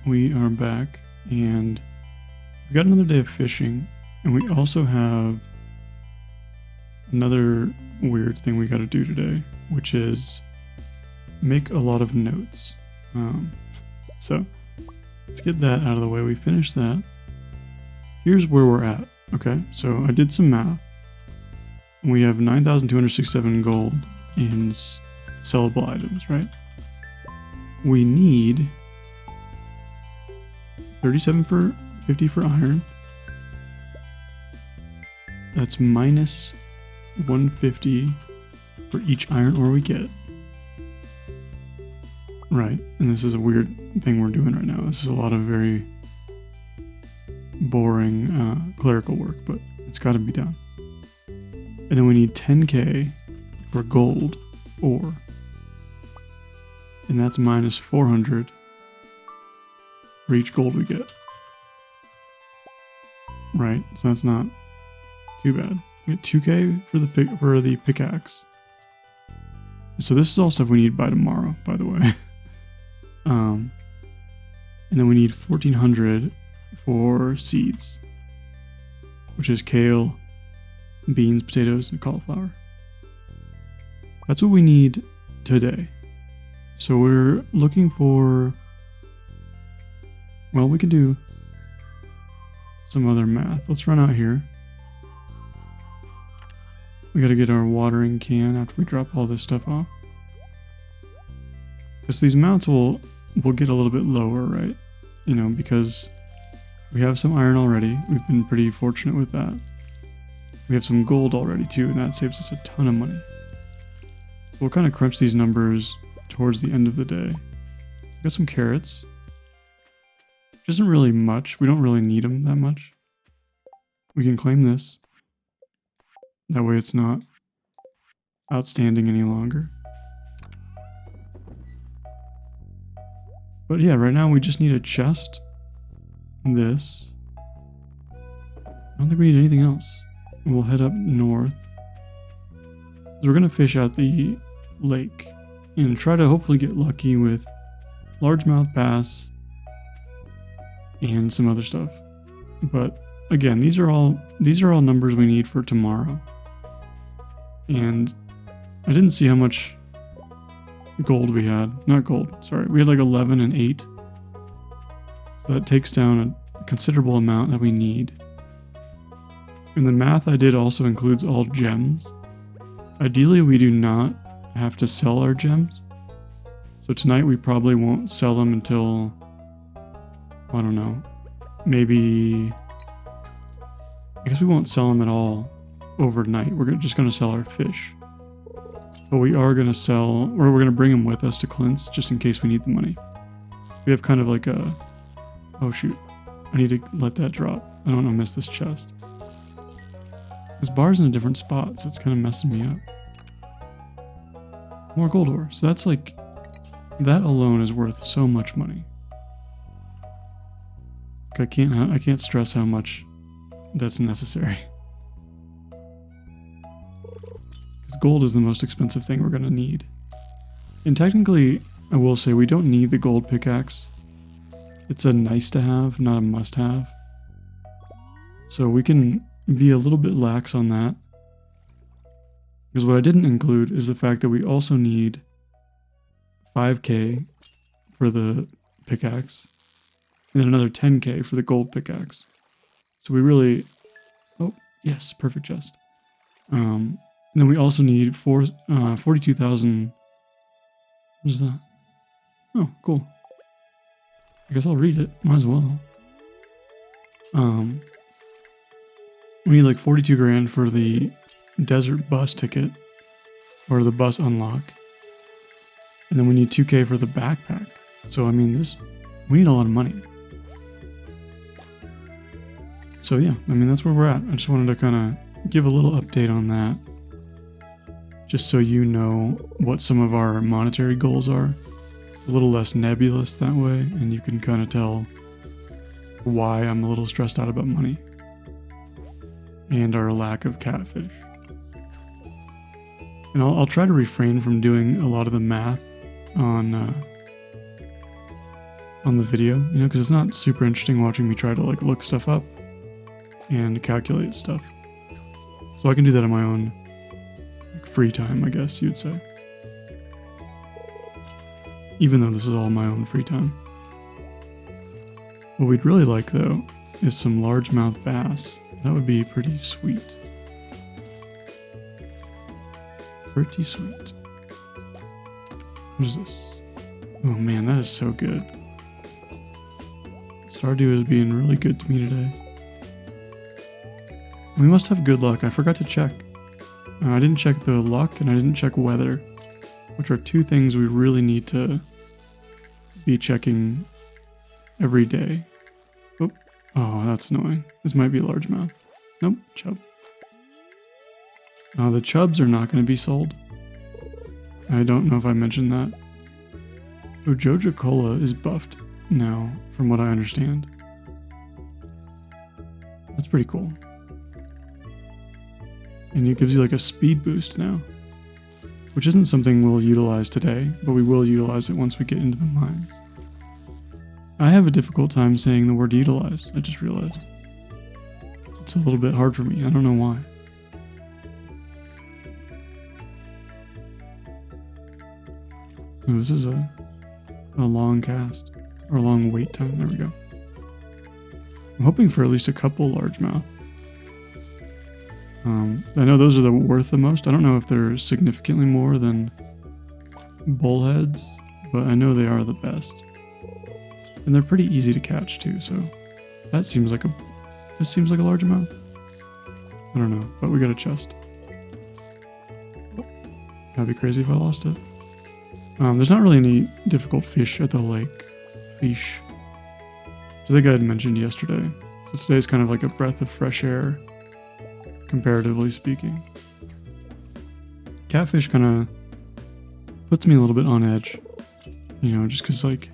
we are back, and we got another day of fishing, and we also have another weird thing we got to do today, which is make a lot of notes. So let's get that out of the way. We finished that. Here's where we're at. Okay, so I did some math. We have 9,267 gold in sellable items, right? We need 37 for 50 for iron. That's minus 150 for each iron ore we get. Right, and this is a weird thing we're doing right now. This is a lot of very boring clerical work, but it's got to be done. And then we need 10k for gold ore. And that's minus 400 for each gold we get. Right, so that's not too bad. We get 2k for the pickaxe. So this is all stuff we need by tomorrow, by the way. And then we need 1400 for seeds, which is kale, beans, potatoes, and cauliflower. That's what we need today. So we're looking for, well, we can do some other math. Let's run out here. We got to get our watering can after we drop all this stuff off. Because these amounts will get a little bit lower, right? You know, because we have some iron already. We've been pretty fortunate with that. We have some gold already too, and that saves us a ton of money. So we'll kind of crunch these numbers towards the end of the day. Got some carrots. Which isn't really much. We don't really need them that much. We can claim this. That way it's not outstanding any longer. But yeah, right now we just need a chest. This. I don't think we need anything else. We'll head up north. So we're going to fish out the lake and try to hopefully get lucky with largemouth bass and some other stuff. But again, these are all numbers we need for tomorrow. And I didn't see how much gold we had. Not gold, sorry. We had like 11 and 8. So that takes down a considerable amount that we need. And the math I did also includes all gems. Ideally, we do not have to sell our gems. So tonight we probably won't sell them until, I don't know, maybe, I guess we won't sell them at all overnight. We're just going to sell our fish. But we are going to sell, or we're going to bring them with us to Clint's just in case we need the money. We have kind of like a, oh shoot, I need to let that drop. I don't want to miss this chest. This bar's in a different spot, so it's kind of messing me up. More gold ore. So that's like, that alone is worth so much money. I can't stress how much that's necessary. Because gold is the most expensive thing we're going to need. And technically, I will say we don't need the gold pickaxe. It's a nice to have, not a must have. So we can be a little bit lax on that. Because what I didn't include is the fact that we also need 5k for the pickaxe. And then another 10k for the gold pickaxe. So we really... Oh, yes, perfect chest. And then we also need 42,000... What is that? Oh, cool. I guess I'll read it. Might as well. We need like 42 grand for the desert bus ticket. Or the bus unlock. And then we need 2k for the backpack. So, I mean, we need a lot of money. So, yeah, I mean, that's where we're at. I just wanted to kind of give a little update on that. Just so you know what some of our monetary goals are. It's a little less nebulous that way, and you can kind of tell why I'm a little stressed out about money. And our lack of catfish. And I'll try to refrain from doing a lot of the math on on the video, you know, because it's not super interesting watching me try to like look stuff up and calculate stuff. So I can do that on my own like, free time, I guess you'd say. Even though this is all my own free time. What we'd really like though is some largemouth bass. That would be pretty sweet. Pretty sweet. What is this? Oh man, that is so good. Stardew is being really good to me today. We must have good luck. I forgot to check. I didn't check the luck and I didn't check weather, which are two things we really need to be checking every day. Oh, oh, that's annoying. This might be largemouth. Nope, chub. The chubs are not going to be sold. I don't know if I mentioned that. Oh, Joja Cola is buffed now, from what I understand. That's pretty cool. And it gives you like a speed boost now, which isn't something we'll utilize today, but we will utilize it once we get into the mines. I have a difficult time saying the word utilize, I just realized. It's a little bit hard for me, I don't know why. Oh, this is a long cast, or a long wait time, there we go. I'm hoping for at least a couple largemouth. I know those are worth the most. I don't know if they're significantly more than bullheads, but I know they are the best. And they're pretty easy to catch too, so that seems like this seems like a largemouth. I don't know, but we got a chest. That'd be crazy if I lost it. There's not really any difficult fish at the lake. Fish. So I think I had mentioned yesterday. So today's kind of like a breath of fresh air, comparatively speaking. Catfish kind of puts me a little bit on edge, you know, just because like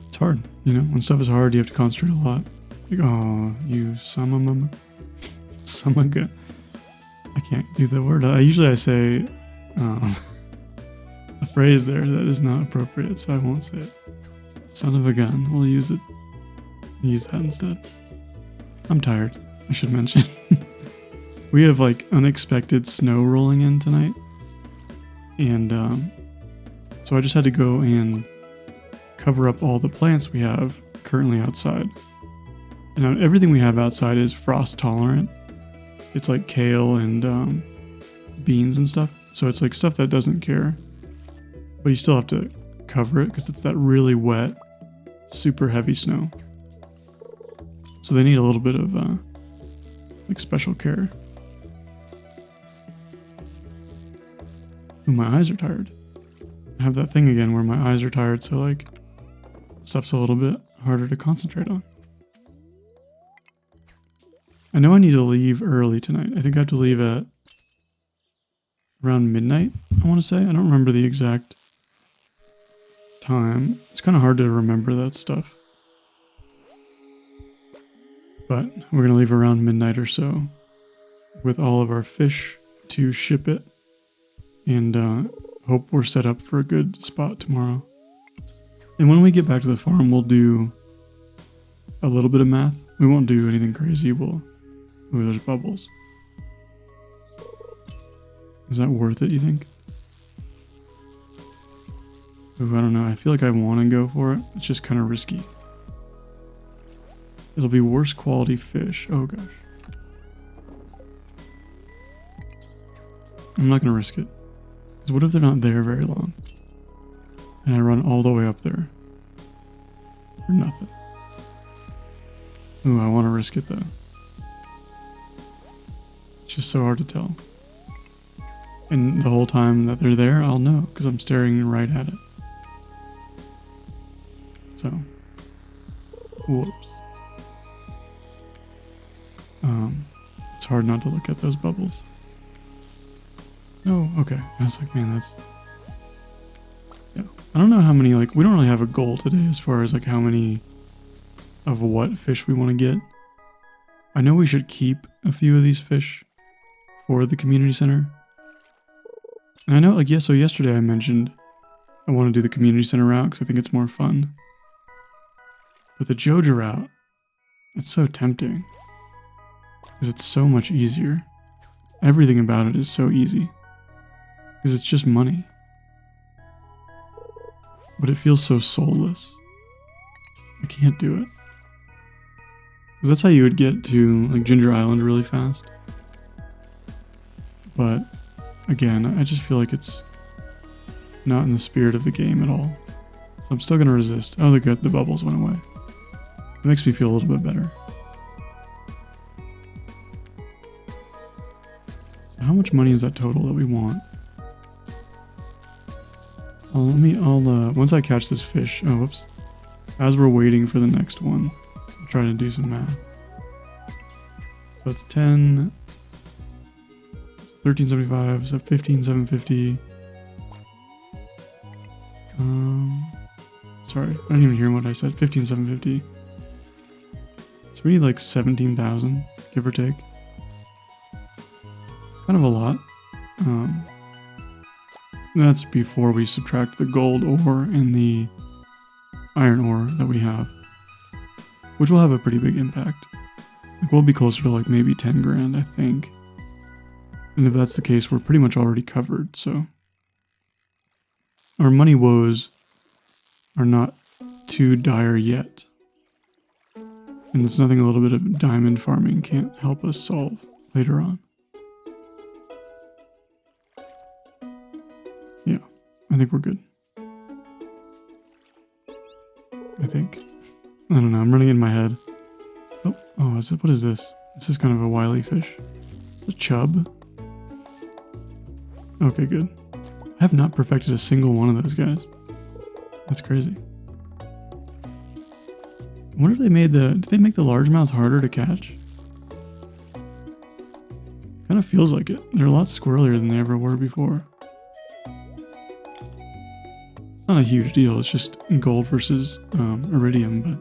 it's hard, you know, when stuff is hard you have to concentrate a lot. Like, oh, you samaga. I can't do the word. Usually I say a phrase there that is not appropriate, so I won't say it. Son of a gun. We'll use it. Use that instead. I'm tired, I should mention. We have like unexpected snow rolling in tonight. And so I just had to go and cover up all the plants we have currently outside. And everything we have outside is frost tolerant. It's like kale and beans and stuff. So it's like stuff that doesn't care. But you still have to cover it because it's that really wet, super heavy snow. So they need a little bit of like special care. Ooh, my eyes are tired. I have that thing again where my eyes are tired, so like stuff's a little bit harder to concentrate on. I know I need to leave early tonight. I think I have to leave at around midnight, I want to say. I don't remember the exact time. It's kind of hard to remember that stuff. But we're going to leave around midnight or so with all of our fish to ship it. And hope we're set up for a good spot tomorrow. And when we get back to the farm, we'll do a little bit of math. We won't do anything crazy. Ooh, there's bubbles. Is that worth it, you think? Ooh, I don't know. I feel like I want to go for it. It's just kind of risky. It'll be worse quality fish. Oh gosh. I'm not going to risk it. Because what if they're not there very long? And I run all the way up there for nothing. Ooh, I want to risk it though. It's just so hard to tell. And the whole time that they're there, I'll know because I'm staring right at it. So, whoops. It's hard not to look at those bubbles. No, okay. I was like, man, that's... Yeah. I don't know how many, like, we don't really have a goal today as far as, like, how many of what fish we want to get. I know we should keep a few of these fish for the community center. And I know, like, yeah, so yesterday I mentioned I want to do the community center route because I think it's more fun. But the Joja route, it's so tempting. Because it's so much easier. Everything about it is so easy. Because it's just money. But it feels so soulless. I can't do it. Because that's how you would get to like Ginger Island really fast. But again, I just feel like it's not in the spirit of the game at all. So I'm still going to resist. Oh, the bubbles went away. It makes me feel a little bit better. So how much money is that total that we want? Once I catch this fish, oh, whoops. As we're waiting for the next one, I'll try to do some math. So it's 10, 1375, so 15,750. Sorry, I didn't even hear what I said. 15,750. So we need like 17,000, give or take. It's kind of a lot. That's before we subtract the gold ore and the iron ore that we have, which will have a pretty big impact. Like we'll be closer to like maybe 10 grand, I think. And if that's the case, we're pretty much already covered, so our money woes are not too dire yet. And it's nothing a little bit of diamond farming can't help us solve later on. Yeah, I think we're good. I think. I don't know, I'm running in my head. Oh, what is this? This is kind of a wily fish. It's a chub. Okay, good. I have not perfected a single one of those guys. That's crazy. I wonder if did they make the largemouths harder to catch? Kind of feels like it. They're a lot squirrelier than they ever were before. It's not a huge deal, it's just gold versus iridium, but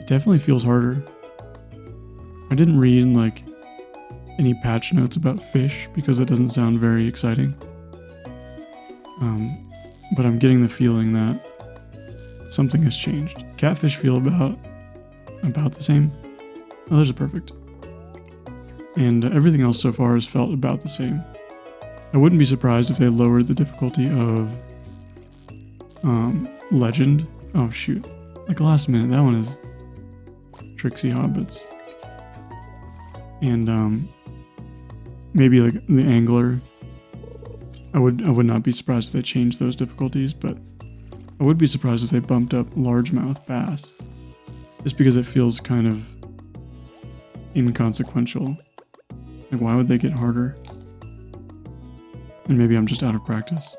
it definitely feels harder. I didn't read like any patch notes about fish because it doesn't sound very exciting. But I'm getting the feeling that something has changed. Catfish feel about the same. Oh, there's a perfect. And everything else so far has felt about the same. I wouldn't be surprised if they lowered the difficulty of Legend. Oh shoot. Like last minute, that one is Tricksy Hobbits. And maybe like the Angler. I would not be surprised if they changed those difficulties, but I would be surprised if they bumped up largemouth bass. Just because it feels kind of inconsequential. Like why would they get harder? And maybe I'm just out of practice.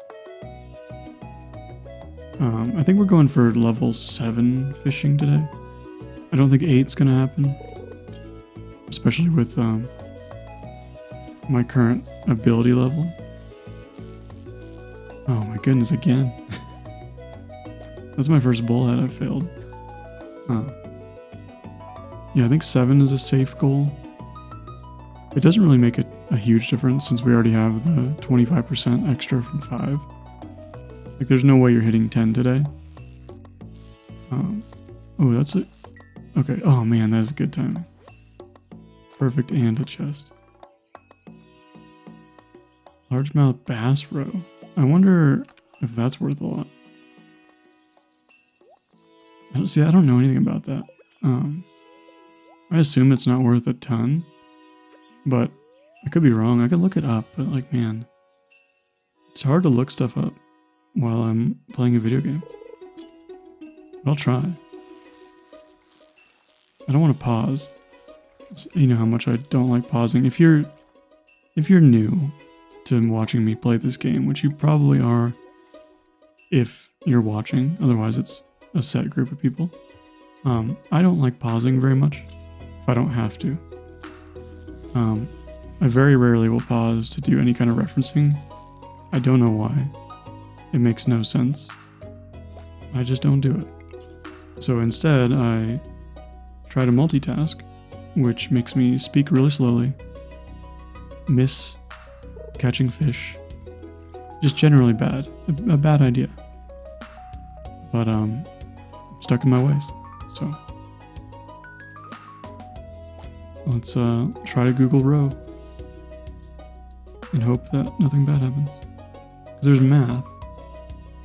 I think we're going for level 7 fishing today. I don't think 8's gonna happen. Especially with my current ability level. Oh my goodness, again. That's my first bullhead I've failed. Yeah, I think 7 is a safe goal. It doesn't really make a huge difference since we already have the 25% extra from 5. Like there's no way you're hitting 10 today. Oh, that's it. Okay, oh man, that's a good timing. Perfect, and a chest. Largemouth bass roe. I wonder if that's worth a lot. I don't know anything about that. I assume it's not worth a ton, but I could be wrong. I could look it up, but like, man, it's hard to look stuff up while I'm playing a video game. But I'll try. I don't want to pause. You know how much I don't like pausing. If you're new to watching me play this game, which you probably are if you're watching, otherwise it's a set group of people. I don't like pausing very much if I don't have to. I very rarely will pause to do any kind of referencing. I don't know why. It makes no sense. I just don't do it. So instead, I try to multitask, which makes me speak really slowly, miss catching fish, Just generally bad. A bad idea. But, stuck in my ways. So, let's try to Google row. And hope that nothing bad happens. Because there's math.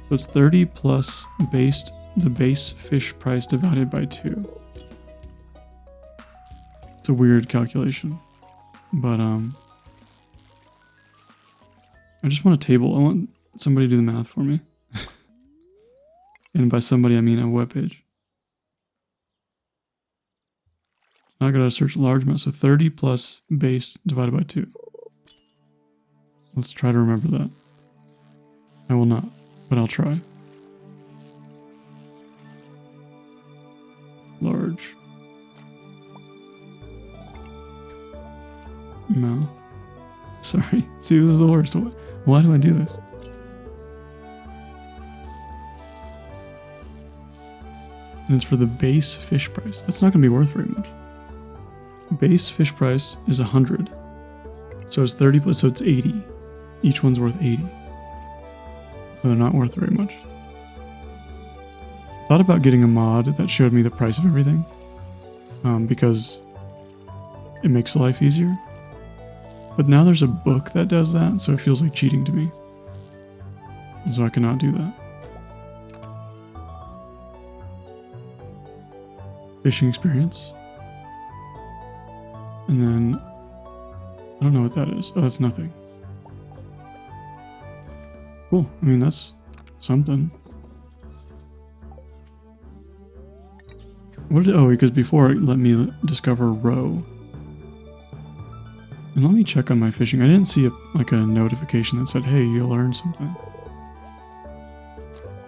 So it's 30 plus the base fish price divided by 2. It's a weird calculation. But, I just want a table. I want somebody to do the math for me. And by somebody, I mean a webpage. Now I gotta search large amount. So 30 plus base divided by 2. Let's try to remember that. I will not, but I'll try. Large. Mouth. Sorry. See, this is the worst. Why do I do this? And it's for the base fish price. That's not going to be worth very much. Base fish price is 100. So it's 30 plus, so it's 80. Each one's worth 80. So they're not worth very much. Thought about getting a mod that showed me the price of everything. Because it makes life easier. But now there's a book that does that, so it feels like cheating to me. So I cannot do that. Fishing experience. And then, I don't know what that is. Oh, that's nothing. Cool. I mean, that's something. What did, oh, because before it let me discover row. And let me check on my fishing. I didn't see a notification that said, hey, you learned something.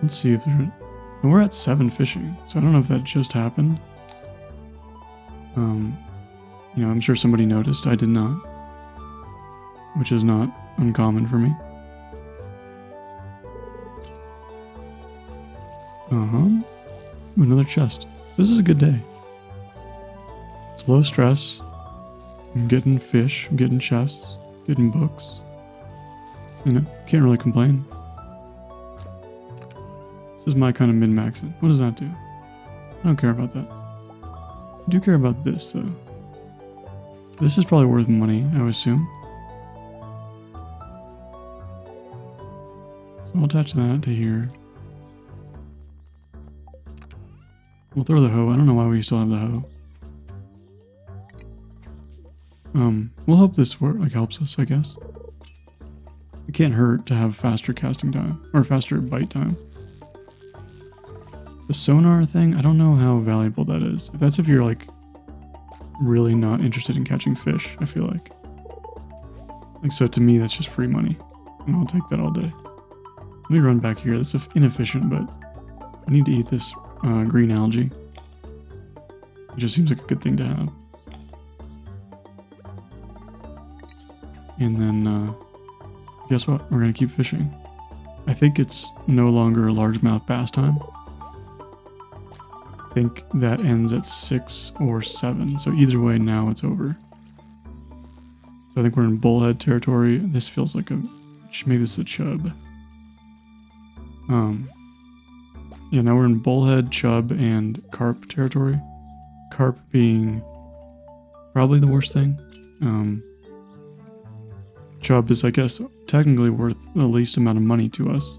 Let's see if there... And we're at 7 fishing, so I don't know if that just happened. You know, I'm sure somebody noticed. I did not. Which is not uncommon for me. Ooh, another chest. So this is a good day. It's low stress. I'm getting fish, I'm getting chests, getting books. You know, can't really complain. This is my kind of min-maxing. What does that do? I don't care about that. I do care about this, though. This is probably worth money, I would assume. So I'll attach that to here. We'll throw the hoe. I don't know why we still have the hoe. We'll hope this helps us, I guess. It can't hurt to have faster casting time, or faster bite time. The sonar thing, I don't know how valuable that is. That's if you're like really not interested in catching fish, I feel like. So to me, that's just free money, and I'll take that all day. Let me run back here. This is inefficient, but I need to eat this green algae. It just seems like a good thing to have. And then, guess what? We're going to keep fishing. I think it's no longer largemouth bass time. I think that ends at 6 or 7. So either way, now it's over. So I think we're in bullhead territory. This feels like maybe this is a chub. Yeah, now we're in bullhead, chub, and carp territory. Carp being probably the worst thing. Chub is, I guess, technically worth the least amount of money to us.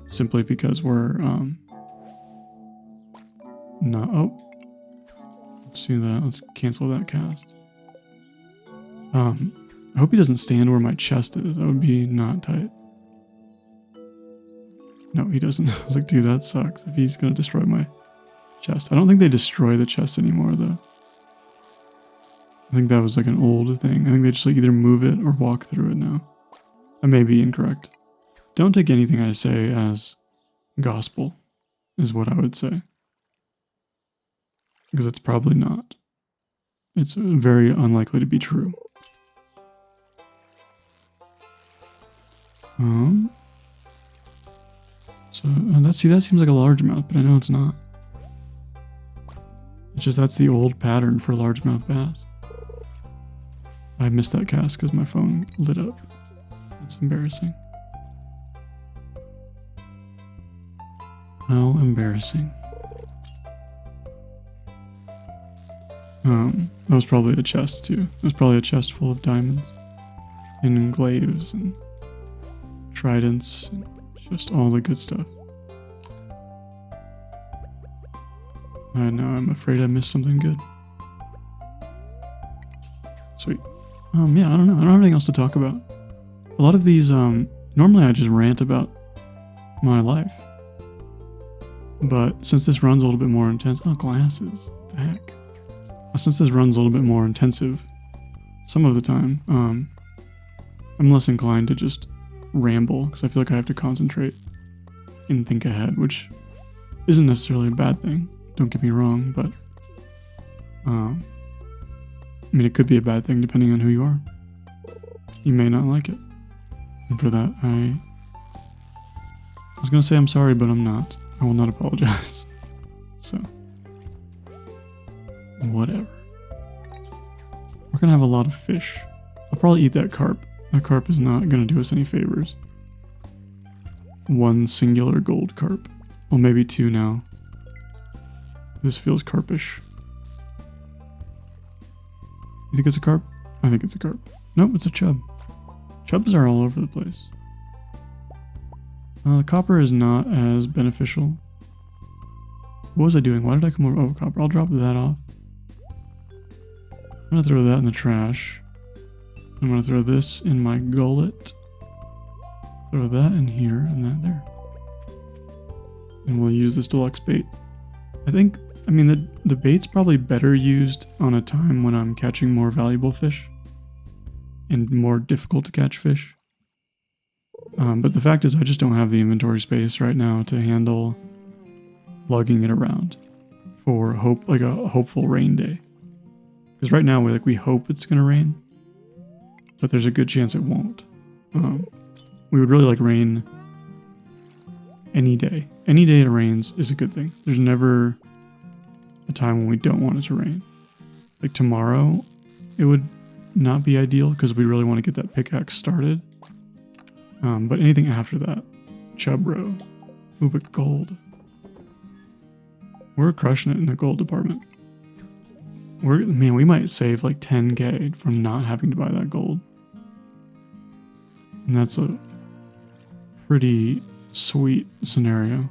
Simply because we're, not, oh. Let's do that. Let's cancel that cast. I hope he doesn't stand where my chest is. That would be not tight. No, he doesn't. I was like, dude, that sucks if he's going to destroy my chest. I don't think they destroy the chest anymore, though. I think that was like an old thing. I think they just like either move it or walk through it now. I may be incorrect. Don't take anything I say as gospel, is what I would say. Because it's probably not. It's very unlikely to be true. So that seems like a largemouth, but I know it's not. It's just that's the old pattern for largemouth bass. I missed that cast because my phone lit up. That's embarrassing. How embarrassing. That was probably a chest too. It was probably a chest full of diamonds. And glaives and tridents and just all the good stuff. Now I'm afraid I missed something good. Sweet. Yeah, I don't know. I don't have anything else to talk about. A lot of these, normally I just rant about my life. But since this run's a little bit more intense... Oh, glasses. What the heck? Since this run's a little bit more intensive, some of the time, I'm less inclined to just ramble, because I feel like I have to concentrate and think ahead, which isn't necessarily a bad thing. Don't get me wrong, but... I mean, it could be a bad thing depending on who you are. You may not like it. And for that, I was going to say I'm sorry, but I'm not. I will not apologize. So, whatever. We're going to have a lot of fish. I'll probably eat that carp. That carp is not going to do us any favors. One singular gold carp. Well, maybe two now. This feels carpish. You think it's a carp? I think it's a carp. Nope, it's a chub. Chubs are all over the place. The copper is not as beneficial. What was I doing? Why did I come over? Oh, copper. I'll drop that off. I'm going to throw that in the trash. I'm going to throw this in my gullet. Throw that in here and that there. And we'll use this deluxe bait. I mean, the bait's probably better used on a time when I'm catching more valuable fish and more difficult to catch fish. But the fact is I just don't have the inventory space right now to handle lugging it around for a hopeful rain day. Because right now we hope it's going to rain, but there's a good chance it won't. We would really like rain any day. Any day it rains is a good thing. There's never a time when we don't want it to rain. Like tomorrow, it would not be ideal because we really want to get that pickaxe started. But anything after that, chubro. Ooh, but gold. We're crushing it in the gold department. Man, we might save like 10k from not having to buy that gold. And that's a pretty sweet scenario,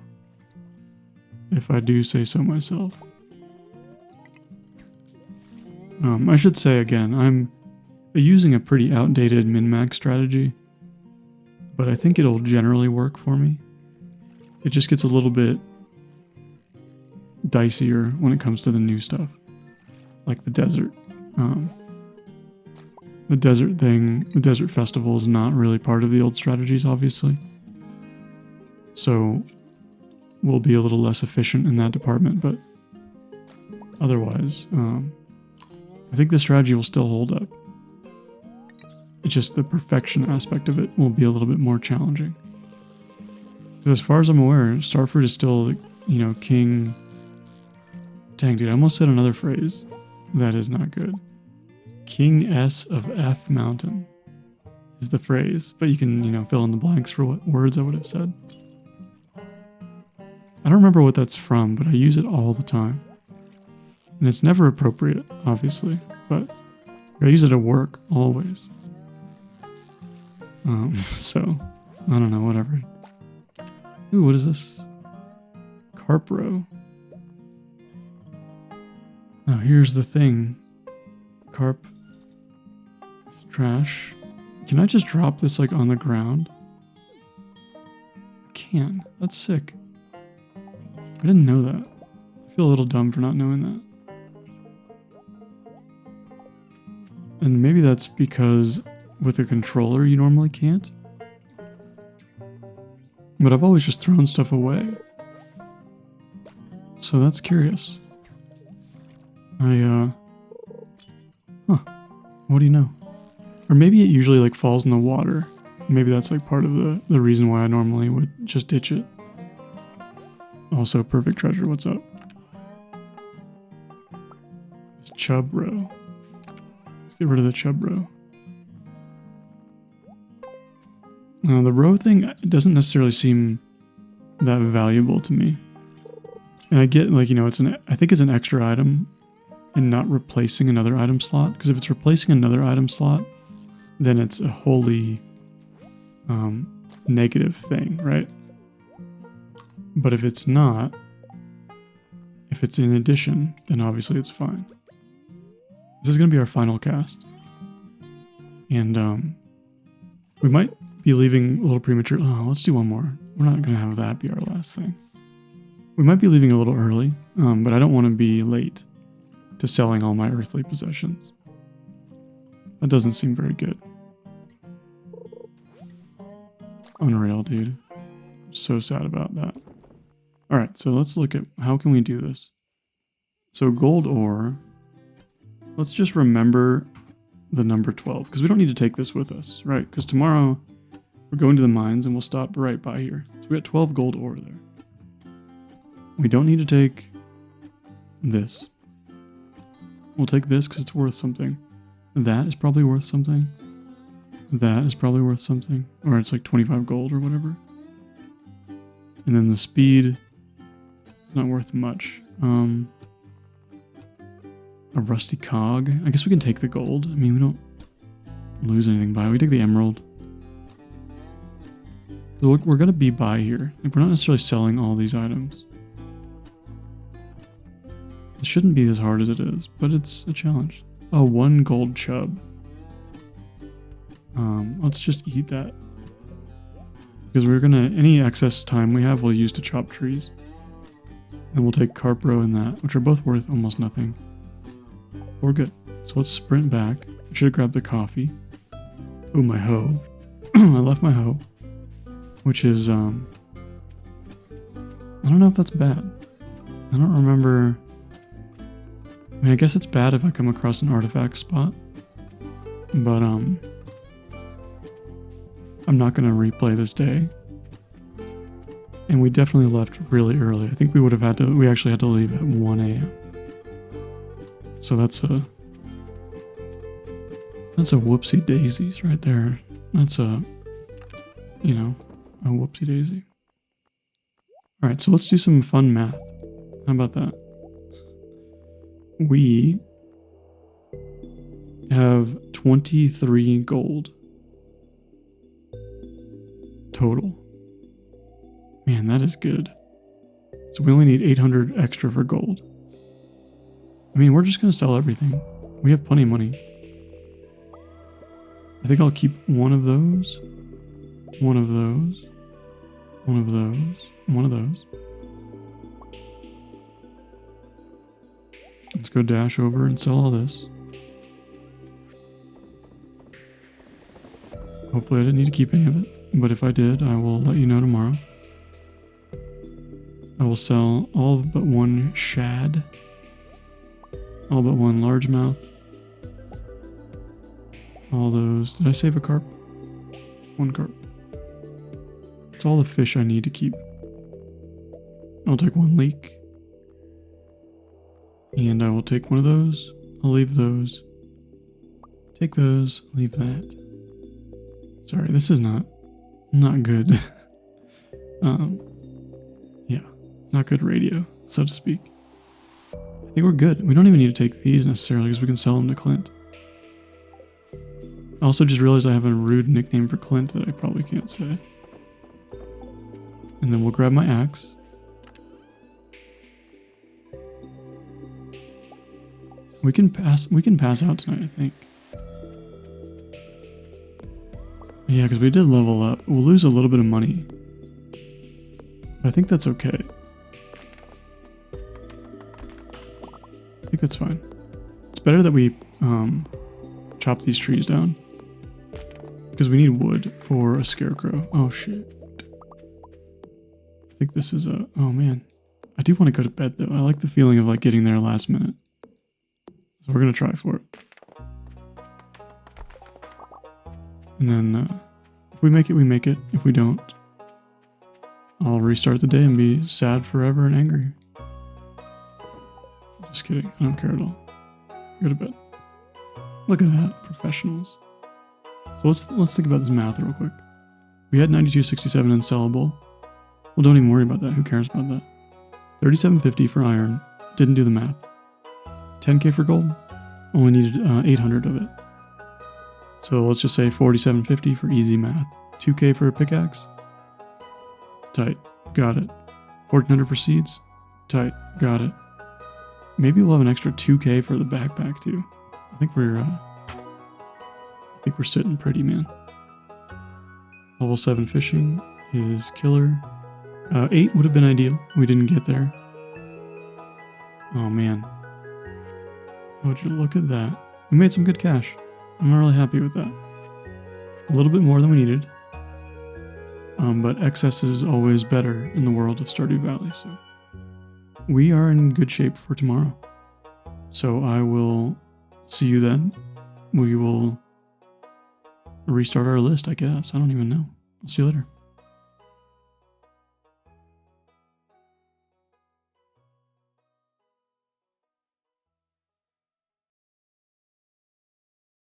if I do say so myself. I should say again, I'm using a pretty outdated min-max strategy, but I think it'll generally work for me. It just gets a little bit dicier when it comes to the new stuff, like the desert. The desert thing, the desert festival is not really part of the old strategies, obviously. So we'll be a little less efficient in that department, but otherwise, I think the strategy will still hold up. It's just the perfection aspect of it will be a little bit more challenging. As far as I'm aware, Starfruit is still, king. Dang, dude, I almost said another phrase. That is not good. King S of F Mountain is the phrase, but you can, fill in the blanks for what words I would have said. I don't remember what that's from, but I use it all the time. And it's never appropriate, obviously, but I use it at work, always. So, I don't know, whatever. Ooh, what is this? Carpro. Now, here's the thing. Carp. Trash. Can I just drop this, on the ground? I can. That's sick. I didn't know that. I feel a little dumb for not knowing that. And maybe that's because with a controller you normally can't. But I've always just thrown stuff away. So that's curious. Huh. What do you know? Or maybe it usually falls in the water. Maybe that's part of the reason why I normally would just ditch it. Also, perfect treasure, what's up? It's chubro. Let's get rid of the chubro. Now, the row thing doesn't necessarily seem that valuable to me. And I get like, you know, I think it's an extra item and not replacing another item slot. Because if it's replacing another item slot, then it's a wholly negative thing, right? But if it's not, if it's in addition, then obviously it's fine. This is going to be our final cast. And we might be leaving a little premature. Oh, let's do one more. We're not going to have that be our last thing. We might be leaving a little early, but I don't want to be late to selling all my earthly possessions. That doesn't seem very good. Unreal, dude. I'm so sad about that. Alright, so let's look at how can we do this. So gold ore. Let's just remember the number 12, because we don't need to take this with us, right? Because tomorrow we're going to the mines and we'll stop right by here. So we got 12 gold ore there. We don't need to take this. We'll take this because it's worth something. That is probably worth something. That is probably worth something. Or it's like 25 gold or whatever. And then the speed is not worth much. A rusty cog. I guess we can take the gold. I mean, we don't lose anything by it. We take the emerald. So we're going to be by here. Like, we're not necessarily selling all these items. It shouldn't be as hard as it is, but it's a challenge. Oh, 1 gold chub. Let's just eat that. Because we're gonna, any excess time we have, we'll use to chop trees. Then we'll take carpro and that, which are both worth almost nothing. We're good. So let's sprint back. I should have grabbed the coffee. Oh, my hoe. I left my hoe. Which is, I don't know if that's bad. I don't remember. I mean, I guess it's bad if I come across an artifact spot. But, I'm not going to replay this day. And we definitely left really early. I think we would have had to, we actually had to leave at 1 a.m. So that's a whoopsie daisies right there. That's a whoopsie daisy. All right, so let's do some fun math. How about that? We have 23 gold total. Man, that is good. So we only need 800 extra for gold. I mean, we're just going to sell everything. We have plenty of money. I think I'll keep one of those, one of those, one of those, one of those. Let's go dash over and sell all this. Hopefully I didn't need to keep any of it, but if I did, I will let you know tomorrow. I will sell all but one shad, all but one largemouth, all those. Did I save a carp? One carp. It's all the fish I need to keep. I'll take one leek. And I will take one of those. I'll leave those. Take those, leave that. Sorry, this is not good. Yeah, not good radio, so to speak. I think we're good. We don't even need to take these necessarily because we can sell them to Clint. I also just realized I have a rude nickname for Clint that I probably can't say. And then we'll grab my axe. We can pass out tonight, I think. Yeah, because we did level up. We'll lose a little bit of money. But I think that's okay. I think that's fine. It's better that we chop these trees down. Because we need wood for a scarecrow. Oh, shit. I think this is a... Oh, man. I do want to go to bed, though. I like the feeling of, like, getting there last minute. So we're going to try for it. And then if we make it, we make it. If we don't, I'll restart the day and be sad forever and angry. Just kidding. I don't care at all. Go to bed. Look at that. Professionals. So let's think about this math real quick. We had 92.67 in sellable. Well, don't even worry about that. Who cares about that? $37.50 for iron. Didn't do the math. 10k for gold. Only needed 800 of it. So let's just say $47.50 for easy math. 2k for a pickaxe. Tight. Got it. 1400 for seeds. Tight. Got it. Maybe we'll have an extra 2k for the backpack too. I think we're sitting pretty, man. Level 7 fishing is killer. 8 would have been ideal. We didn't get there. Oh man. Would you look at that? We made some good cash. I'm really happy with that. A little bit more than we needed. But excess is always better in the world of Stardew Valley, so we are in good shape for tomorrow. So I will see you then. We will restart our list, I guess. I don't even know. I'll see you later.